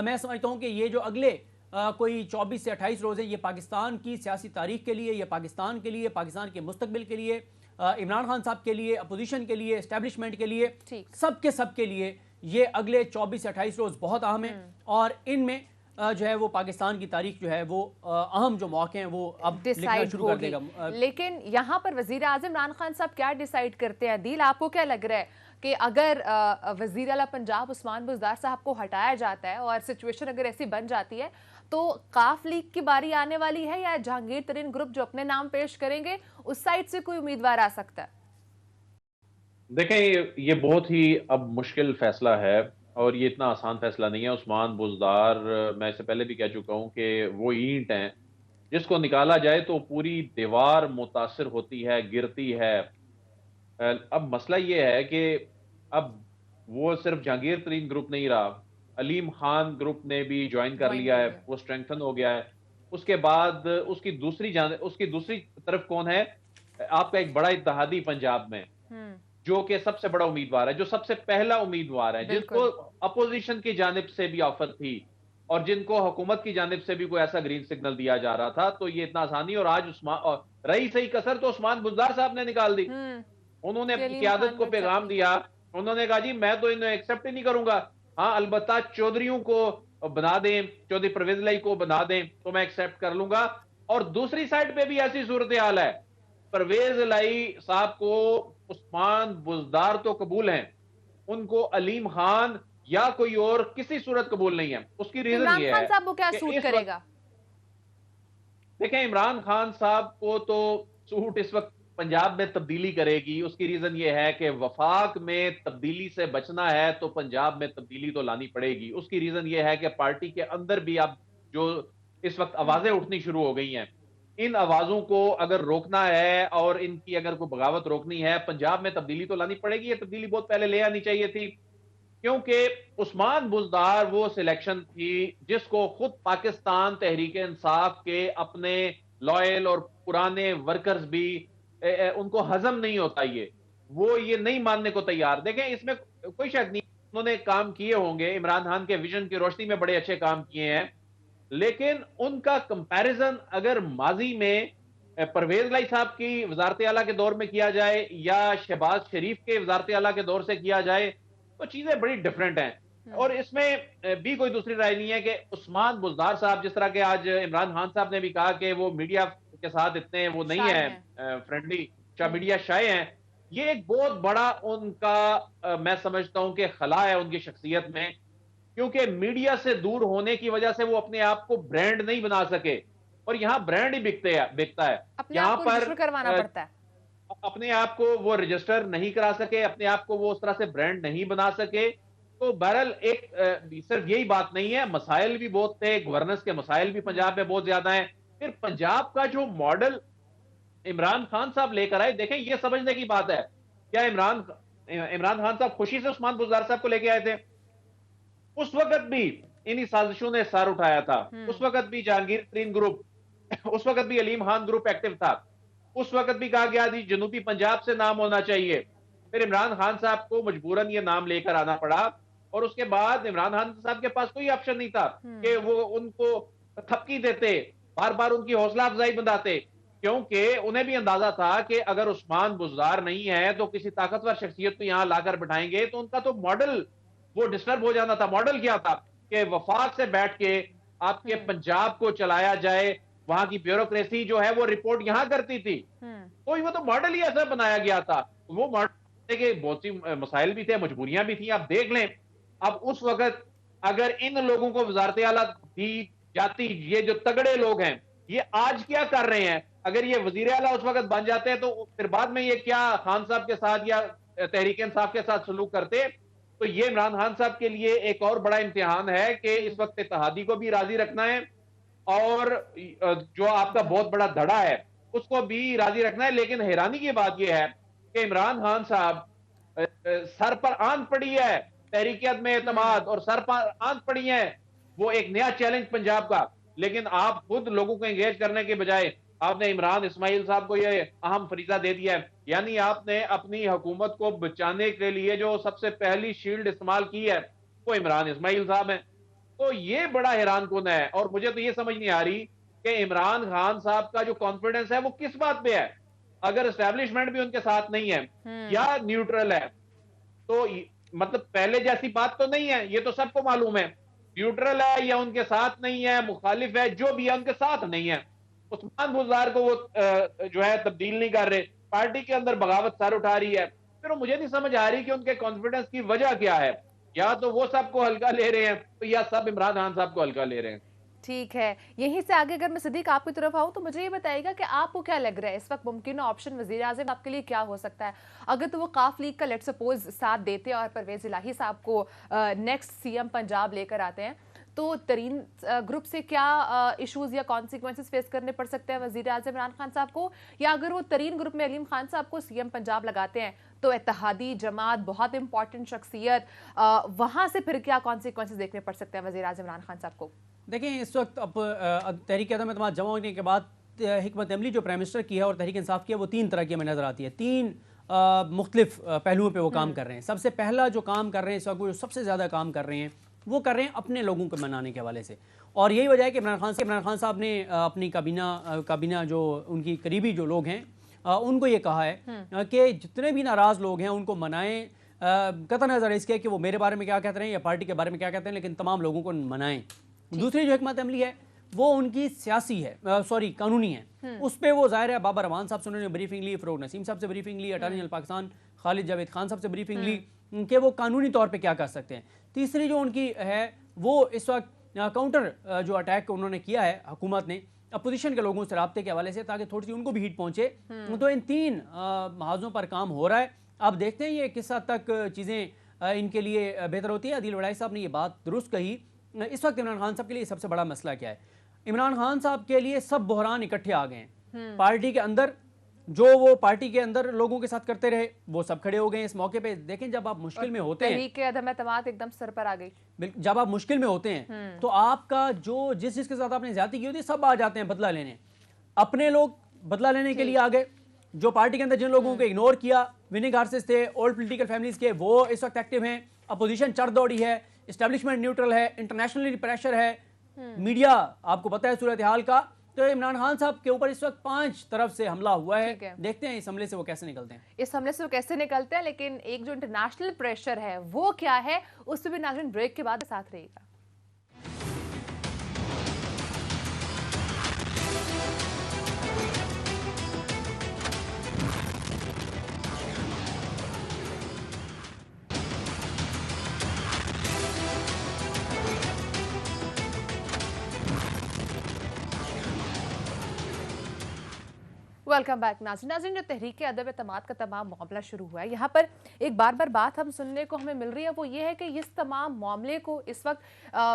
मैं समझता हूँ कि ये जो अगले कोई 24 से 28 रोज़ है, ये पाकिस्तान की सियासी तारीख के लिए, ये पाकिस्तान के लिए, पाकिस्तान के मुस्तकबिल के लिए, इमरान खान साहब के लिए, अपोजिशन के लिए, एस्टेब्लिशमेंट के लिए, सब के लिए ये अगले 24 से 28 रोज़ बहुत अहम है। और इनमें जो है वो पाकिस्तान की तारीख जो है वो अहम जो मौके हैं वो अब लिखना शुरू कर देगा। लेकिन यहाँ पर वज़ीर आज़म इमरान खान साहब क्या डिसाइड करते हैं? दिल, आपको क्या लग रहा है कि अगर वज़ीर आला पंजाब उस्मान बुज़दार साहब को हटाया जाता है और सिचुएशन अगर ऐसी बन जाती है, तो काफ लीग की बारी आने वाली है, या जहांगीर तरीन ग्रुप जो अपने नाम पेश करेंगे उस साइड से कोई उम्मीदवार आ सकता है? देखें, ये बहुत ही अब मुश्किल फैसला है और ये इतना आसान फैसला नहीं है। उस्मान बुज़दार, मैं इससे पहले भी कह चुका हूं कि वो ईंट हैं जिसको निकाला जाए तो पूरी दीवार मुतासिर होती है, गिरती है। अब मसला ये है कि अब वो सिर्फ जहांगीर तरीन ग्रुप नहीं रहा, अलीम खान ग्रुप ने भी ज्वाइन कर लिया है, वो स्ट्रेंथन हो गया है। उसके बाद उसकी दूसरी तरफ कौन है? आपका एक बड़ा इत्तेहादी पंजाब में, जो कि सबसे बड़ा उम्मीदवार है, जो सबसे पहला उम्मीदवार है, जिसको अपोजिशन की जानिब से भी ऑफर थी और जिनको हुकूमत की जानिब से भी कोई ऐसा ग्रीन सिग्नल दिया जा रहा था। तो ये इतना आसानी, और आज रही सही कसर तो उस्मान बुज़दार साहब ने निकाल दी। उन्होंने क़यादत को पैगाम दिया, उन्होंने कहा जी मैं तो इन्हें एक्सेप्ट ही नहीं करूंगा, हाँ अलबत्ता चौधरियों को बना दें, चौधरी परवेज लाई को बना दें तो मैं एक्सेप्ट कर लूंगा। और दूसरी साइड पे भी ऐसी सूरत हाल है, परवेज लाई साहब को उस्मान बुज़दार तो कबूल हैं, उनको अलीम खान या कोई और किसी सूरत कबूल नहीं है। उसकी रीजन ये है साहब वो क्या सूट करेगा? देखें, इमरान खान साहब को तो सूट इस वक्त पंजाब में तब्दीली करेगी, उसकी रीजन ये है कि वफाक में तब्दीली से बचना है तो पंजाब में तब्दीली तो लानी पड़ेगी। उसकी रीजन ये है कि पार्टी के अंदर भी अब जो इस वक्त आवाजें उठनी शुरू हो गई हैं, इन आवाजों को अगर रोकना है और इनकी अगर कोई बगावत रोकनी है, पंजाब में तब्दीली तो लानी पड़ेगी। ये तब्दीली बहुत पहले ले आनी चाहिए थी, क्योंकि उस्मान बुज़दार वो सिलेक्शन थी जिसको खुद पाकिस्तान तहरीक इंसाफ के अपने लॉयल और पुराने वर्कर्स भी उनको हजम नहीं होता। वो ये नहीं मानने को तैयार। देखें, इसमें कोई शक नहीं, उन्होंने काम किए होंगे, इमरान खान के विजन की रोशनी में बड़े अच्छे काम किए हैं, लेकिन उनका कंपैरिजन अगर माजी में परवेज लाई साहब की वजारत आला के दौर में किया जाए या शहबाज शरीफ के वजारत आला के दौर से किया जाए तो चीजें बड़ी डिफरेंट हैं। और इसमें भी कोई दूसरी राय नहीं है कि उस्मान बुज़दार साहब, जिस तरह के आज इमरान खान साहब ने भी कहा कि वो मीडिया के साथ इतने वो नहीं है फ्रेंडली, मीडिया शाये हैं, ये एक बहुत बड़ा उनका मैं समझता हूं कि खला है उनकी शख्सियत में, क्योंकि मीडिया से दूर होने की वजह से वो अपने आप को ब्रांड नहीं बना सके, और यहां ब्रांड ही बिकता है। यहाँ पर करवाना पड़ता है, अपने आप को वो रजिस्टर नहीं करा सके, अपने आप को वो उस तरह से ब्रांड नहीं बना सके। तो बहरहाल एक सिर्फ यही बात नहीं है, मसाइल भी बहुत थे, गवर्नेंस के मसाइल भी पंजाब में बहुत ज्यादा हैं। फिर पंजाब का जो मॉडल इमरान खान साहब लेकर आए, देखें ये समझने की बात है, क्या इमरान खान साहब खुशी से उस्मान बुज़दार साहब को लेके आए थे? उस वक्त भी इन्हीं साजिशों ने सर उठाया था, उस वक्त भी जहांगीर तरीन ग्रुप, उस वक्त भी अलीम खान ग्रुप एक्टिव था, उस वक्त भी कहा गया थी जनूबी पंजाब से नाम होना चाहिए। फिर इमरान खान साहब को मजबूरन ये नाम लेकर आना पड़ा, और उसके बाद इमरान खान साहब के पास कोई ऑप्शन नहीं था कि वो उनको थपकी देते, बार बार उनकी हौसला अफजाई बनाते, क्योंकि उन्हें भी अंदाजा था कि अगर उस्मान बुज़दार नहीं है तो किसी ताकतवर शख्सियत को यहां लाकर बिठाएंगे तो उनका तो मॉडल वो डिस्टर्ब हो जाना था। मॉडल क्या था कि वफाक से बैठ के आपके पंजाब को चलाया जाए, वहां की ब्यूरोक्रेसी जो है वो रिपोर्ट यहां करती थी, तो वो तो मॉडल ही ऐसा बनाया गया था। वो मॉडल के बहुत सी मसाइल भी थे, मजबूरियां भी थी, आप देख लें। अब उस वक्त अगर इन लोगों को वजारत आला दी जाती, ये जो तगड़े लोग हैं, ये आज क्या कर रहे हैं, अगर ये वजीर आला उस वक्त बन जाते हैं तो फिर बाद में ये क्या खान साहब के साथ या तहरीक इंसाफ के साथ सलूक करते। तो ये इमरान खान साहब के लिए एक और बड़ा इम्तिहान है कि इस वक्त इत्तेहादी को भी राजी रखना है, और जो आपका बहुत बड़ा धड़ा है उसको भी राजी रखना है। लेकिन हैरानी की बात यह है कि इमरान खान साहब सर पर आंच पड़ी है तहरीकियत में एतमाद, और सर पर आंच पड़ी है वो एक नया चैलेंज पंजाब का, लेकिन आप खुद लोगों को एंगेज करने के बजाय आपने इमरान इस्माइल साहब को ये अहम फरीजा दे दिया है। यानी आपने अपनी हुकूमत को बचाने के लिए जो सबसे पहली शील्ड इस्तेमाल की है वो इमरान इस्माइल साहब है। तो ये बड़ा हैरान कुन है, और मुझे तो ये समझ नहीं आ रही कि इमरान खान साहब का जो कॉन्फिडेंस है वो किस बात पे है। अगर एस्टेब्लिशमेंट भी उनके साथ नहीं है या न्यूट्रल है, तो मतलब पहले जैसी बात तो नहीं है, ये तो सबको मालूम है। न्यूट्रल है या उनके साथ नहीं है, मुखालिफ है, जो भी है उनके साथ नहीं है। उस्मान बुज़दार को वो जो है तब्दील नहीं कर रहे, पार्टी के अंदर बगावत सर उठा रही है। फिर मुझे नहीं समझ आ रही कि उनके कॉन्फिडेंस की वजह क्या है, या तो वो सबको हल्का ले रहे हैं तो या सब इमरान खान साहब को हल्का ले रहे हैं। ठीक है, यहीं से आगे अगर मैं सिद्दीक आपकी तरफ आऊँ तो मुझे ये बताइएगा कि आपको क्या लग रहा है इस वक्त मुमकिन ऑप्शन वज़ीर आज़म आपके लिए क्या हो सकता है? अगर तो वो काफ लीग का लेट सपोज साथ देते और परवेज इलाही साहब को नेक्स्ट सीएम पंजाब लेकर आते हैं, तो तरीन ग्रुप से क्या इश्यूज या कॉन्सिक्वेंसेस फेस करने पड़ सकते हैं वज़ीर आज़म इमरान खान साहब को? या अगर वो तरीन ग्रुप में अलीम खान साहब को सीएम पंजाब लगाते हैं तो इत्तेहादी जमात, बहुत इंपॉर्टेंट शख्सियत, वहाँ से फिर क्या कॉन्सिक्वेंसेस देखने पड़ सकते हैं वज़ीर आज़म इमरान खान साहब को? देखिए, इस वक्त अब तहरीक अदम एतमाद जमा होने के बाद हिकमत अमली जो प्राइम मिनिस्टर की है और तहरीक इंसाफ की है वो तीन तरह की हमें नज़र आती है। तीन मुख्तलिफ पहलुओं पे वो काम कर रहे हैं। सबसे पहला जो काम कर रहे हैं इस वक्त, वो जो सबसे ज़्यादा काम कर रहे हैं वो कर रहे हैं अपने लोगों को मनाने के हवाले से, और यही वजह है कि इमरान खान साहब ने अपनी काबीना जो उनकी करीबी जो लोग हैं उनको ये कहा है कि जितने भी नाराज़ लोग हैं उनको मनाएं, कतई नज़र इसके कि वो मेरे बारे में क्या कहते हैं या पार्टी के बारे में क्या कहते हैं, लेकिन तमाम लोगों को मनाएं। दूसरी जो हिकमत अमली है वो उनकी सियासी है, कानूनी है। उस पर वो ज़ाहिर है बाबर रहमान साहब से उन्होंने ब्रीफिंग ली, फ़रोग नसीम साहब से ब्रीफिंग ली, अटॉर्नी जनरल पाकिस्तान खालिद जावेद खान साहब से ब्रीफिंग ली कि वो कानूनी तौर पे क्या कर सकते हैं। तीसरी जो उनकी है वो इस वक्त काउंटर जो अटैक उन्होंने किया है हुकूमत ने, अपोजिशन के लोगों से रब्ते के हवाले से, ताकि थोड़ी सी उनको भी हीट पहुंचे। तो इन 3 महाजों पर काम हो रहा है। अब देखते हैं ये किस हद तक चीज़ें इनके लिए बेहतर होती है। आदिल वड़ाई साहब ने ये बात दुरुस्त कही। इस वक्त इमरान खान साहब के लिए सबसे बड़ा मसला क्या है? इमरान खान साहब के लिए सब बहरान इकट्ठे आ गए हैं। पार्टी के अंदर जो वो पार्टी के अंदर लोगों के साथ करते रहे, वो सब खड़े हो गए इस मौके पे। देखें, जब आप मुश्किल में होते हैं, तहरीक अदम एतमाद एकदम सर पर आ गई। जब आप मुश्किल में होते हैं तो आपका जो जिसके साथ आपने ज्यादती की होती है, सब आ जाते हैं बदला लेने। अपने लोग बदला लेने के लिए आ गए। जो पार्टी के अंदर जिन लोगों को इग्नोर किया, विनिंग हार्सेस थे, ओल्ड पॉलिटिकल फैमिलीज के, वो इस वक्त एक्टिव हैं। अपोजिशन चढ़ दौड़ी है, एस्टेब्लिशमेंट न्यूट्रल है, इंटरनेशनली प्रेशर है, मीडिया आपको पता है सूरत हाल का। तो इमरान खान साहब के ऊपर इस वक्त 5 तरफ से हमला हुआ है। देखते हैं इस हमले से वो कैसे निकलते हैं। इस हमले से वो कैसे निकलते हैं, लेकिन एक जो इंटरनेशनल प्रेशर है वो क्या है, उस पर भी नाज़रीन ब्रेक के बाद साथ रहेगा। वेलकम बैक नाज़रीन। जो तहरीक अदम एतमाद का तमाम मामला शुरू हुआ है, यहाँ पर एक बार बार बात हम सुनने को हमें मिल रही है, वो ये है कि इस तमाम मामले को इस वक्त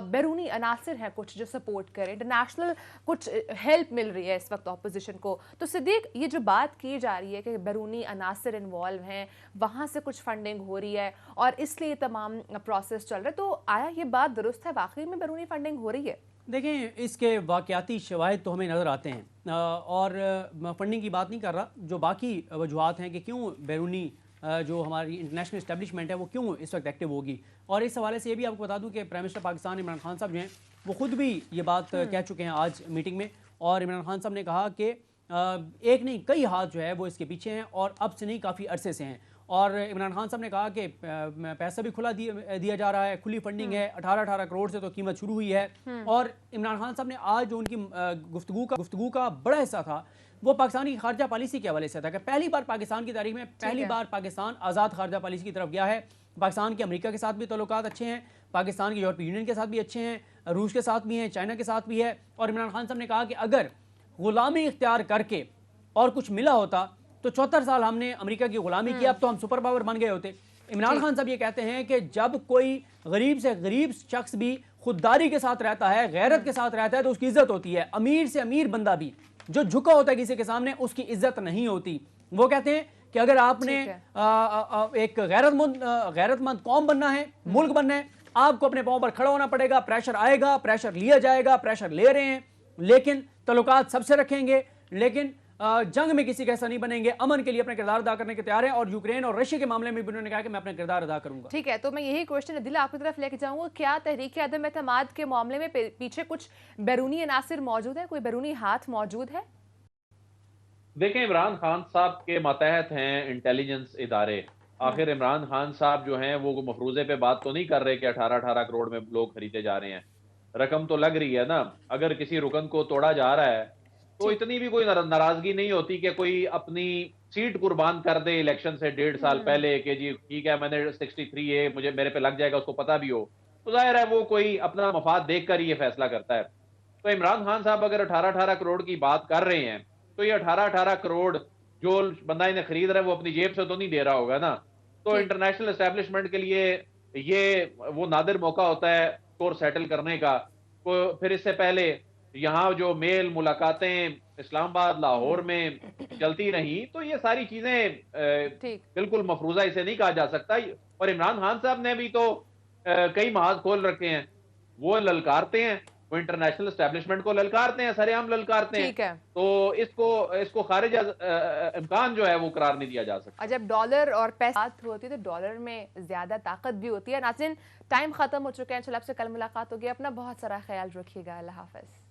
बैरूनी अनासर हैं कुछ जो सपोर्ट करें, इंटरनेशनल कुछ हेल्प मिल रही है इस वक्त अपोजिशन को। तो सिद्दीक, ये जो बात की जा रही है कि बैरूनी अनासर इन्वॉल्व हैं, वहाँ से कुछ फंडिंग हो रही है और इसलिए तमाम प्रोसेस चल रहा है, तो आया ये बात दुरुस्त है, वाकई में बैरूनी फंडिंग हो रही है? देखें, इसके वाक़याती शवाहिद तो हमें नज़र आते हैं और फंडिंग की बात नहीं कर रहा। जो बाकी वजूहात हैं कि क्यों बैरूनी जो हमारी इंटरनेशनल इस्टेब्लिशमेंट है वो क्यों इस वक्त एक्टिव होगी, और इस हवाले से ये भी आपको बता दूं कि प्राइम मिनिस्टर पाकिस्तान इमरान खान साहब जो हैं वो खुद भी ये बात कह चुके हैं आज मीटिंग में। और इमरान खान साहब ने कहा कि एक नहीं कई हाथ जो है वो इसके पीछे हैं और अब से नहीं काफ़ी अरसे से हैं। और इमरान खान साहब ने कहा कि पैसा भी खुला दिया जा रहा है, खुली फंडिंग है, 18 करोड़ से तो कीमत शुरू हुई है। और इमरान खान साहब ने आज जो उनकी गुफ्तगू का बड़ा हिस्सा था वो पाकिस्तान की खारजा पॉलिसी के हवाले से था कि पहली बार पाकिस्तान की तारीख में पहली बार पाकिस्तान आज़ाद खारजा पॉलिसी की तरफ गया है। पाकिस्तान के अमेरिका के साथ भी ताल्लुकात अच्छे हैं, पाकिस्तान के यूरोपीय यूनियन के साथ भी अच्छे हैं, रूस के साथ भी हैं, चाइना के साथ भी है। और इमरान खान साहब ने कहा कि अगर गुलामी इख्तियार करके और कुछ मिला होता तो 74 साल हमने अमेरिका की गुलामी की, अब तो हम सुपर पावर बन गए होते। इमरान खान साहब ये कहते हैं कि जब कोई गरीब से गरीब शख्स भी खुददारी के साथ रहता है, गैरत के साथ रहता है, तो उसकी इज्जत होती है। अमीर से अमीर बंदा भी जो झुका होता है किसी के सामने, उसकी इज्जत नहीं होती। वो कहते हैं कि अगर आपने एक गैरतमंद कौम बनना है, मुल्क बनना है, आपको अपने पांव पर खड़ा होना पड़ेगा। प्रेशर आएगा, प्रेशर लिया जाएगा, प्रेशर ले रहे हैं, लेकिन तल्लुकात सबसे रखेंगे, लेकिन जंग में किसी का ऐसा नहीं बनेंगे, अमन के लिए अपना किरदार अदा करने के तैयार है। और यूक्रेन और रशिया के मामले में भी उन्होंने कहा कि मैं अपना किरदार अदा करूंगा। ठीक है, तो मैं यही क्वेश्चन दिल आपकी तरफ लेके जाऊंगा, क्या तहरीक अदम एतमाद के मामले में पीछे कुछ बैरूनी अनासिर मौजूद है, कोई बैरूनी हाथ मौजूद है? देखें, इमरान खान साहब के मातहत हैं इंटेलिजेंस इदारे। आखिर इमरान खान साहब जो हैं वो मफरूजे पे बात तो नहीं कर रहे कि 18 करोड़ में लोग खरीदे जा रहे हैं। रकम तो लग रही है ना। अगर किसी रुकन को तोड़ा जा रहा है तो इतनी भी कोई नाराजगी नहीं होती कि कोई अपनी सीट कुर्बान कर दे इलेक्शन से 1.5 साल पहले कि जी ठीक है मैंने 63 है, मुझे मेरे पे लग जाएगा, उसको पता भी हो। तो जाहिर है वो कोई अपना मफाद देख कर ही ये फैसला करता है। तो इमरान खान साहब अगर 18 करोड़ की बात कर रहे हैं तो ये 18 करोड़ जो बंदा इन्हें खरीद रहा है वो अपनी जेब से तो नहीं दे रहा होगा ना। तो इंटरनेशनल एस्टेब्लिशमेंट के लिए ये वो नादिर मौका होता है स्कोर सेटल करने का। तो फिर इससे पहले यहाँ जो मेल मुलाकातें इस्लामाबाद लाहौर में चलती रही, तो ये सारी चीजें बिल्कुल मफरूजा इसे नहीं कहा जा सकता। और इमरान खान साहब ने भी तो कई महाज खोल रखे हैं, वो ललकारते हैं, वो इंटरनेशनल एस्टेब्लिशमेंट को ललकारते हैं, सरेआम ललकारते हैं। तो इसको खारिज इम्कान जो है वो करार नहीं दिया जा सकता। जब डॉलर और पैसा होती है तो डॉलर में ज्यादा ताकत भी होती है। नाज़रीन, टाइम खत्म हो चुका है, चलो आपसे कल मुलाकात होगी। अपना बहुत सारा ख्याल रखिएगा। अल्लाह हाफ़िज़।